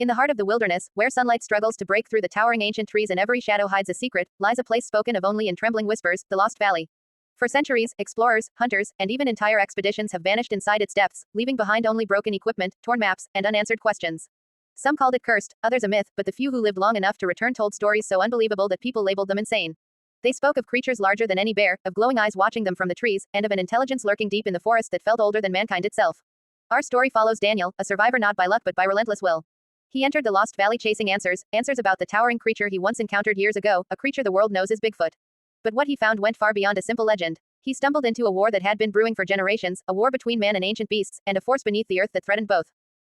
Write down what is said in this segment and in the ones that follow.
In the heart of the wilderness, where sunlight struggles to break through the towering ancient trees and every shadow hides a secret, lies a place spoken of only in trembling whispers, the Lost Valley. For centuries, explorers, hunters, and even entire expeditions have vanished inside its depths, leaving behind only broken equipment, torn maps, and unanswered questions. Some called it cursed, others a myth, but the few who lived long enough to return told stories so unbelievable that people labeled them insane. They spoke of creatures larger than any bear, of glowing eyes watching them from the trees, and of an intelligence lurking deep in the forest that felt older than mankind itself. Our story follows Daniel, a survivor not by luck but by relentless will. He entered the Lost Valley chasing answers about the towering creature he once encountered years ago, a creature the world knows as Bigfoot. But what he found went far beyond a simple legend. He stumbled into a war that had been brewing for generations, a war between man and ancient beasts, and a force beneath the earth that threatened both.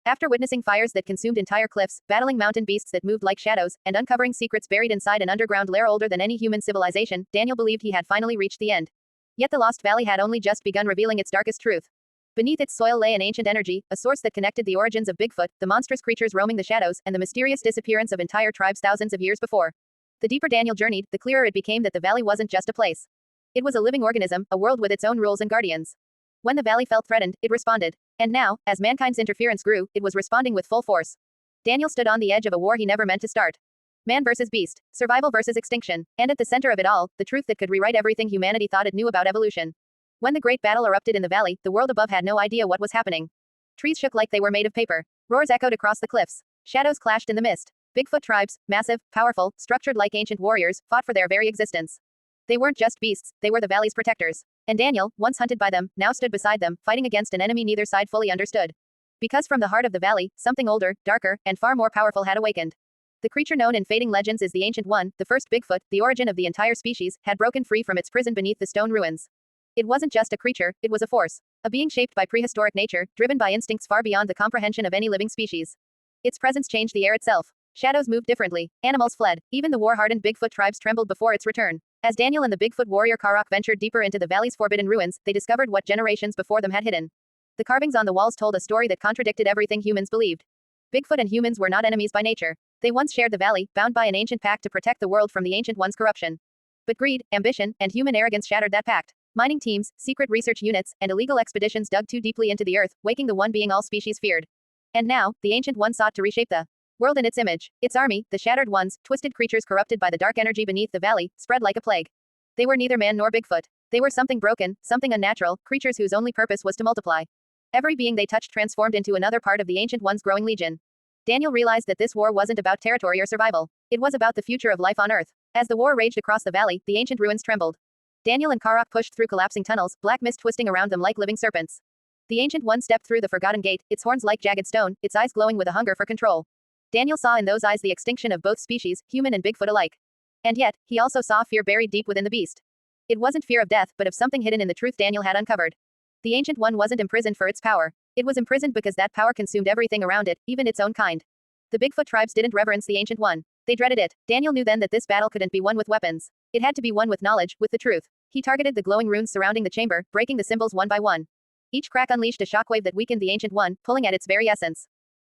After witnessing fires that consumed entire cliffs, battling mountain beasts that moved like shadows, and uncovering secrets buried inside an underground lair older than any human civilization, Daniel believed he had finally reached the end. Yet the Lost Valley had only just begun revealing its darkest truth. Beneath its soil lay an ancient energy, a source that connected the origins of Bigfoot, the monstrous creatures roaming the shadows, and the mysterious disappearance of entire tribes thousands of years before. The deeper Daniel journeyed, the clearer it became that the valley wasn't just a place. It was a living organism, a world with its own rules and guardians. When the valley felt threatened, it responded. And now, as mankind's interference grew, it was responding with full force. Daniel stood on the edge of a war he never meant to start. Man versus beast, survival versus extinction, and at the center of it all, the truth that could rewrite everything humanity thought it knew about evolution. When the great battle erupted in the valley, the world above had no idea what was happening. Trees shook like they were made of paper. Roars echoed across the cliffs. Shadows clashed in the mist. Bigfoot tribes, massive, powerful, structured like ancient warriors, fought for their very existence. They weren't just beasts, they were the valley's protectors. And Daniel, once hunted by them, now stood beside them, fighting against an enemy neither side fully understood. Because from the heart of the valley, something older, darker, and far more powerful had awakened. The creature known in fading legends as the Ancient One, the first Bigfoot, the origin of the entire species, had broken free from its prison beneath the stone ruins. It wasn't just a creature, it was a force. A being shaped by prehistoric nature, driven by instincts far beyond the comprehension of any living species. Its presence changed the air itself. Shadows moved differently. Animals fled. Even the war-hardened Bigfoot tribes trembled before its return. As Daniel and the Bigfoot warrior Karok ventured deeper into the valley's forbidden ruins, they discovered what generations before them had hidden. The carvings on the walls told a story that contradicted everything humans believed. Bigfoot and humans were not enemies by nature. They once shared the valley, bound by an ancient pact to protect the world from the Ancient One's corruption. But greed, ambition, and human arrogance shattered that pact. Mining teams, secret research units, and illegal expeditions dug too deeply into the earth, waking the one being all species feared. And now, the Ancient One sought to reshape the world in its image. Its army, the Shattered Ones, twisted creatures corrupted by the dark energy beneath the valley, spread like a plague. They were neither man nor Bigfoot. They were something broken, something unnatural, creatures whose only purpose was to multiply. Every being they touched transformed into another part of the Ancient One's growing legion. Daniel realized that this war wasn't about territory or survival. It was about the future of life on Earth. As the war raged across the valley, the ancient ruins trembled. Daniel and Karok pushed through collapsing tunnels, black mist twisting around them like living serpents. The Ancient One stepped through the forgotten gate, its horns like jagged stone, its eyes glowing with a hunger for control. Daniel saw in those eyes the extinction of both species, human and Bigfoot alike. And yet, he also saw fear buried deep within the beast. It wasn't fear of death, but of something hidden in the truth Daniel had uncovered. The Ancient One wasn't imprisoned for its power. It was imprisoned because that power consumed everything around it, even its own kind. The Bigfoot tribes didn't reverence the Ancient One. They dreaded it. Daniel knew then that this battle couldn't be won with weapons. It had to be won with knowledge, with the truth. He targeted the glowing runes surrounding the chamber, breaking the symbols one by one. Each crack unleashed a shockwave that weakened the Ancient One, pulling at its very essence.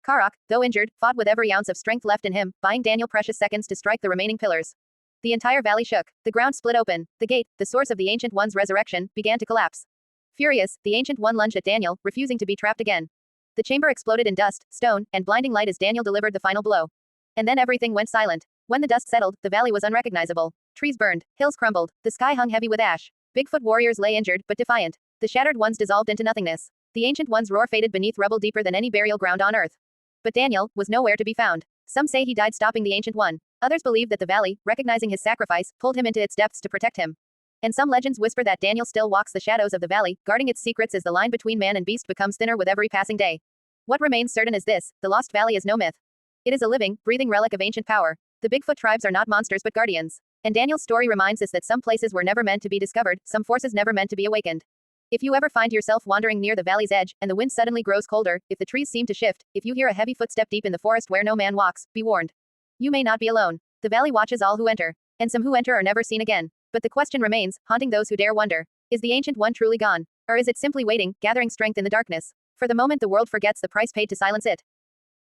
Karok, though injured, fought with every ounce of strength left in him, buying Daniel precious seconds to strike the remaining pillars. The entire valley shook. The ground split open. The gate, the source of the Ancient One's resurrection, began to collapse. Furious, the Ancient One lunged at Daniel, refusing to be trapped again. The chamber exploded in dust, stone, and blinding light as Daniel delivered the final blow. And then everything went silent. When the dust settled, the valley was unrecognizable. Trees burned, hills crumbled, the sky hung heavy with ash. Bigfoot warriors lay injured, but defiant. The Shattered Ones dissolved into nothingness. The Ancient One's roar faded beneath rubble deeper than any burial ground on Earth. But Daniel was nowhere to be found. Some say he died stopping the Ancient One. Others believe that the valley, recognizing his sacrifice, pulled him into its depths to protect him. And some legends whisper that Daniel still walks the shadows of the valley, guarding its secrets as the line between man and beast becomes thinner with every passing day. What remains certain is this: the Lost Valley is no myth. It is a living, breathing relic of ancient power. The Bigfoot tribes are not monsters but guardians. And Daniel's story reminds us that some places were never meant to be discovered, some forces never meant to be awakened. If you ever find yourself wandering near the valley's edge, and the wind suddenly grows colder, if the trees seem to shift, if you hear a heavy footstep deep in the forest where no man walks, be warned. You may not be alone. The valley watches all who enter. And some who enter are never seen again. But the question remains, haunting those who dare wonder. Is the Ancient One truly gone? Or is it simply waiting, gathering strength in the darkness? For the moment the world forgets the price paid to silence it.